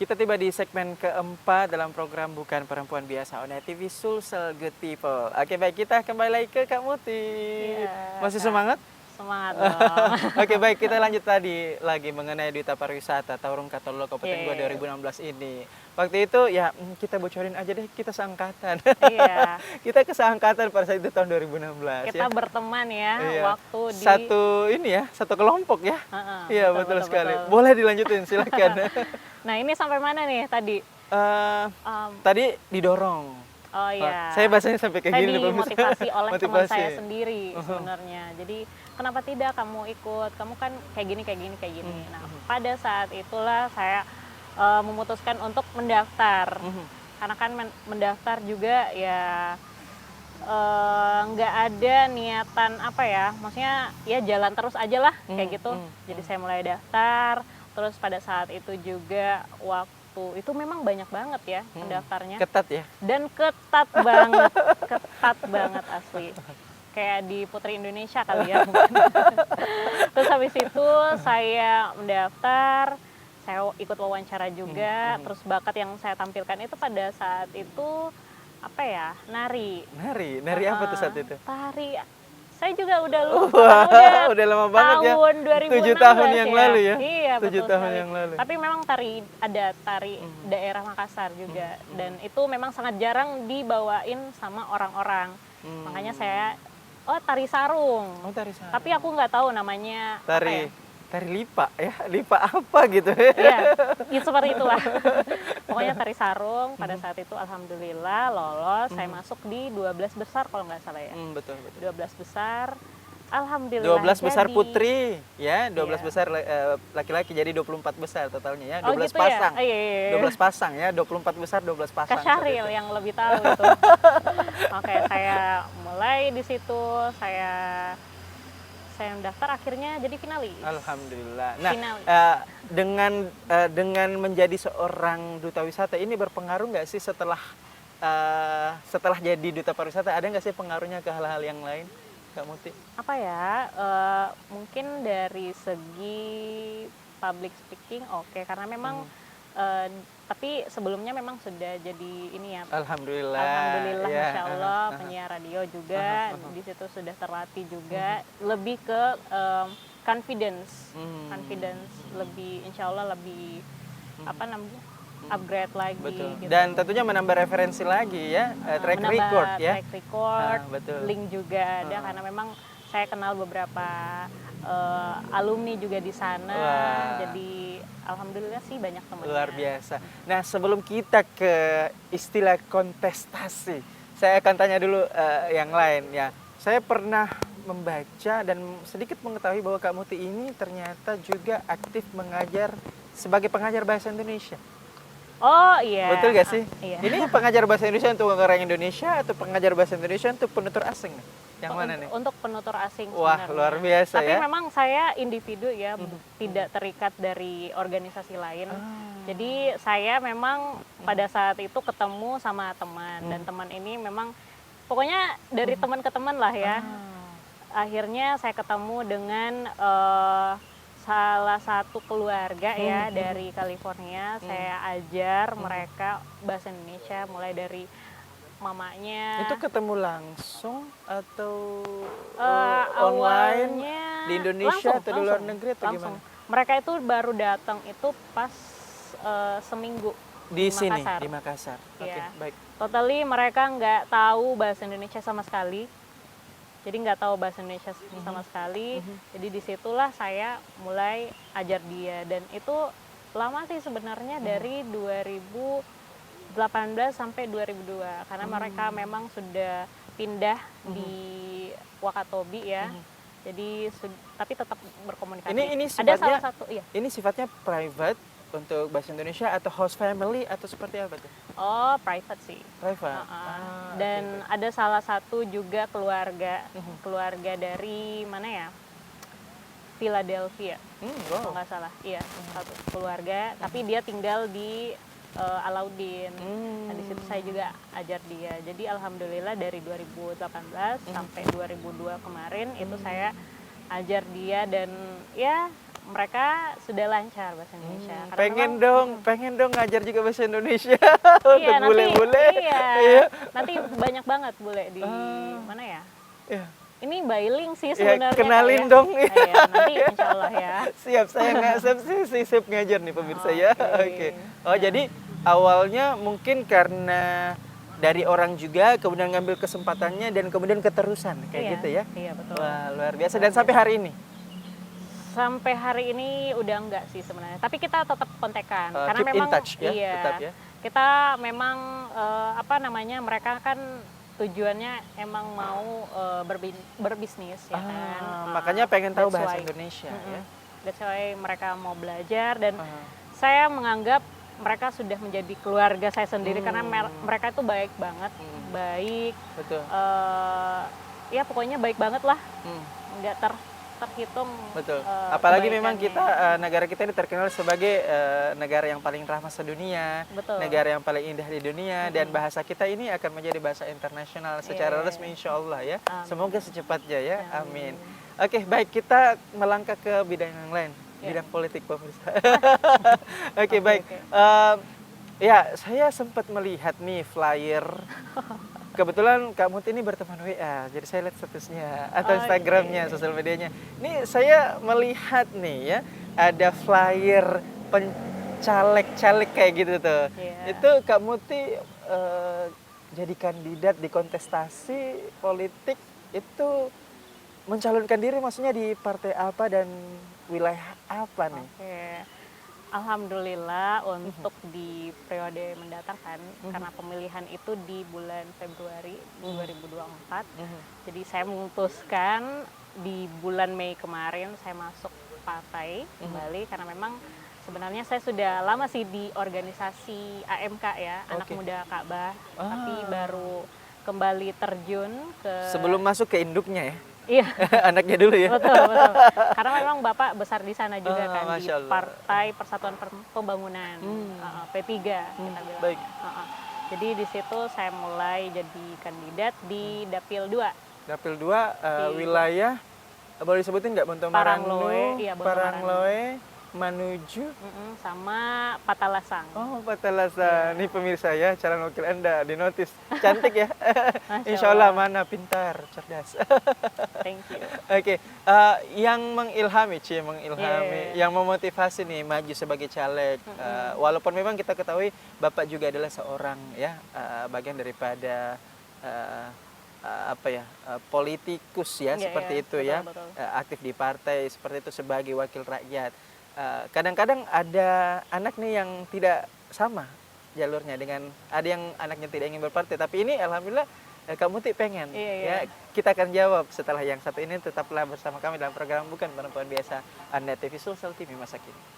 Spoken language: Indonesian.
kita tiba di segmen keempat dalam program Bukan Perempuan Biasa on TV Sulsel Good People. Oke, baik, kita kembali lagi ke Kak Muti. Iya, Masih Kak. semangat? Semangat dong. Oke, baik, kita lanjut tadi lagi mengenai Duta Pariwisata Taurung Katolo Kabupaten Goa Iya. 2016 ini. Waktu itu ya kita bocorin aja deh, kita seangkatan. Iya. Kita keseangkatan pada saat itu tahun 2016 Kita ya. berteman ya Iya. waktu di Satu kelompok ya. Heeh, Iya, betul sekali. betul. Boleh dilanjutin, silakan. Nah, ini sampai mana nih tadi? Tadi didorong. Oh iya. Saya bahasanya sampai kayak Saya gini, pemirsa. dimotivasi oleh teman Motivasi. saya sendiri sebenarnya. Jadi kenapa tidak kamu ikut? Kamu kan kayak gini. Nah, pada saat itulah saya memutuskan untuk mendaftar. Karena kan mendaftar juga ya nggak ada niatan apa ya, maksudnya ya jalan terus aja lah kayak gitu. Jadi saya mulai daftar. Terus pada saat itu juga waktu itu memang banyak banget ya pendaftarnya. Ketat ya. Dan ketat banget asli. Kayak di Putri Indonesia kali ya. Terus habis itu saya mendaftar, saya ikut wawancara juga. Terus bakat yang saya tampilkan itu pada saat itu apa ya? Nari. Nari apa tuh saat itu? Tari. Saya juga udah lupa. Udah lama banget ya. Tahun 2016 7 tahun yang ya. lalu ya. Iya, 7 betul tahun sekali. yang lalu. Tapi memang ada tari daerah Makassar juga. Dan itu memang sangat jarang dibawain sama orang-orang. Makanya saya tari sarung. Oh, tari sarung. Tapi aku nggak tahu namanya apa ya. Tari lipa ya, lipa apa gitu. Iya, seperti itulah. Pokoknya tari sarung pada saat itu alhamdulillah lolos. Saya masuk di 12 besar kalau nggak salah ya. Betul. 12 besar. Alhamdulillah. 12 besar jadi. putri ya, 12 Iya. besar laki-laki, jadi 24 besar totalnya ya. Oh 12 gitu pasang. ya? Iya. 12 pasang ya, 24 besar 12 pasang. Kak Syahril yang lebih tahu itu. Oke, saya mulai di situ, saya mendaftar akhirnya jadi finalis. Alhamdulillah. Nah, Finalis. dengan menjadi seorang duta wisata ini berpengaruh nggak sih setelah jadi duta pariwisata, ada nggak sih pengaruhnya ke hal-hal yang lain, Kak Muti? Apa ya? Mungkin dari segi public speaking oke, karena memang tapi sebelumnya memang sudah jadi ini ya. Alhamdulillah ya. Masya Allah, penyiar radio juga di situ sudah terlatih juga, lebih ke confidence, lebih insya Allah lebih apa namanya upgrade lagi. Betul. Gitu. Dan tentunya menambah referensi lagi ya, track record ya. Track record, betul. link juga ada karena memang saya kenal beberapa alumni juga di sana. Wah. Jadi alhamdulillah sih banyak temannya. Luar biasa. Nah, sebelum kita ke istilah kontestasi, saya akan tanya dulu yang lain ya. Saya pernah membaca dan sedikit mengetahui bahwa Kak Muti ini ternyata juga aktif mengajar sebagai pengajar bahasa Indonesia. Oh iya. Betul gak sih? Iya. Ini pengajar bahasa Indonesia untuk orang Indonesia atau pengajar bahasa Indonesia untuk penutur asing nih? Yang mana nih? Untuk penutur asing. Wah, sebenarnya. luar biasa. Tapi ya. memang saya individu ya, tidak terikat dari organisasi lain. Jadi saya memang pada saat itu ketemu sama teman dan teman ini memang pokoknya dari teman ke teman lah ya. Akhirnya saya ketemu dengan salah satu keluarga ya dari California. Saya ajar mereka bahasa Indonesia mulai dari mamanya. Itu ketemu langsung atau online awalnya di Indonesia langsung, atau di luar negeri atau langsung. gimana? Mereka itu baru datang itu pas seminggu Di sini Makassar. di Makassar. Oke, Iya. baik. Totally mereka nggak tahu bahasa Indonesia sama sekali. Jadi nggak tahu bahasa Indonesia sama sekali. Jadi disitulah saya mulai ajar dia dan itu lama sih sebenarnya dari 2018 sampai 2002 karena mereka memang sudah pindah di Wakatobi ya. Jadi tapi tetap berkomunikasi. Ini ada sifatnya salah satu iya. Ini sifatnya private untuk bahasa Indonesia atau host family atau seperti apa tuh? Oh, private sih. Private. Dan ada salah satu juga keluarga dari mana ya? Philadelphia. Kalau nggak salah. Iya, satu keluarga. Tapi dia tinggal di Alauddin. Nah, di situ saya juga ajar dia. Jadi alhamdulillah dari 2018 sampai 2002 kemarin itu saya ajar dia dan ya mereka sudah lancar bahasa Indonesia. Karena Pengen dong ngajar juga bahasa Indonesia iya, untuk bule-bule. Iya, Iya. nanti banyak banget bule di mana ya? Iya. Ini Bailing sih Ya, sebenarnya. kenalin Kak, ya. dong. Iya, nanti insya Allah ya. Siap, saya nggak siap ngajar nih pemirsa ya. Oke. Oke. Oh, jadi awalnya mungkin karena dari orang juga, kemudian ngambil kesempatannya dan kemudian keterusan kayak Iya, gitu ya. Iya betul. Wah, luar biasa. Dan sampai hari ini. Sampai hari ini udah enggak sih sebenarnya. Tapi kita tetap kontekan karena Keep in memang touch ya, iya. tetap ya. Kita memang apa namanya? Mereka kan tujuannya emang mau berbisnis ya kan. Makanya pengen tahu That's bahasa why. Indonesia ya. That's why mereka mau belajar dan Ah, saya menganggap mereka sudah menjadi keluarga saya sendiri karena mereka itu baik banget, baik, betul. ya pokoknya baik banget lah, Hmm, nggak terhitung. betul. Apalagi memang kebaikannya. kita negara kita ini terkenal sebagai negara yang paling ramah sedunia, Betul. negara yang paling indah di dunia, dan bahasa kita ini akan menjadi bahasa internasional secara Iya. resmi insya Allah ya. Amin. Semoga secepatnya ya. Amin. Amin. Oke, baik, kita melangkah ke bidang yang lain, Ya. bidang politik pemirsa. Oke, baik. oke. Ya, saya sempat melihat nih flyer. Kebetulan Kak Muti ini berteman WA, jadi saya lihat statusnya atau Oh, Instagramnya, iya. sosial medianya. Ini saya melihat nih ya, ada flyer pencalek-caleg kayak gitu tuh. Iya. Itu Kak Muti jadi kandidat di kontestasi politik itu mencalonkan diri, maksudnya di partai apa dan wilayah apa nih? Oke. Alhamdulillah untuk di periode mendatang kan, karena pemilihan itu di bulan Februari 2024. Jadi saya memutuskan di bulan Mei kemarin saya masuk partai kembali karena memang sebenarnya saya sudah lama sih di organisasi AMK ya, Anak Oke. Muda Ka'bah, tapi baru kembali terjun ke Sebelum masuk ke induknya ya, iya. anaknya dulu ya. Betul, betul. Karena memang Bapak besar di sana juga kan, di Masya Allah. Partai Persatuan Pembangunan, P3 kita bilang. baik. Jadi di situ saya mulai jadi kandidat di Dapil 2. Dapil 2 Di- wilayah boleh disebutin nggak? Bontomaranu, Parangloe, iya, Bontomaranu. Parangloe, Manuju. Sama Patalasang. Oh, Patalasan. Nih pemirsa ya, calon wakil Anda dinotis. Cantik ya. Masya Insya Allah mana pintar, cerdas. Thank you. Oke, yang mengilhami, yang memotivasi nih maju sebagai caleg. Walaupun memang kita ketahui Bapak juga adalah seorang ya bagian daripada politikus ya, Iya, seperti iya, itu betul, ya, betul. aktif di partai seperti itu sebagai wakil rakyat. Kadang-kadang ada anak nih yang tidak sama jalurnya dengan ada yang anaknya tidak ingin berpartai, tapi ini alhamdulillah Kak Muti pengen. Iya, Ya, iya. kita akan jawab setelah yang satu ini. Tetaplah bersama kami dalam program Bukan Perempuan Biasa Anda TV Sulsel TV masa kini.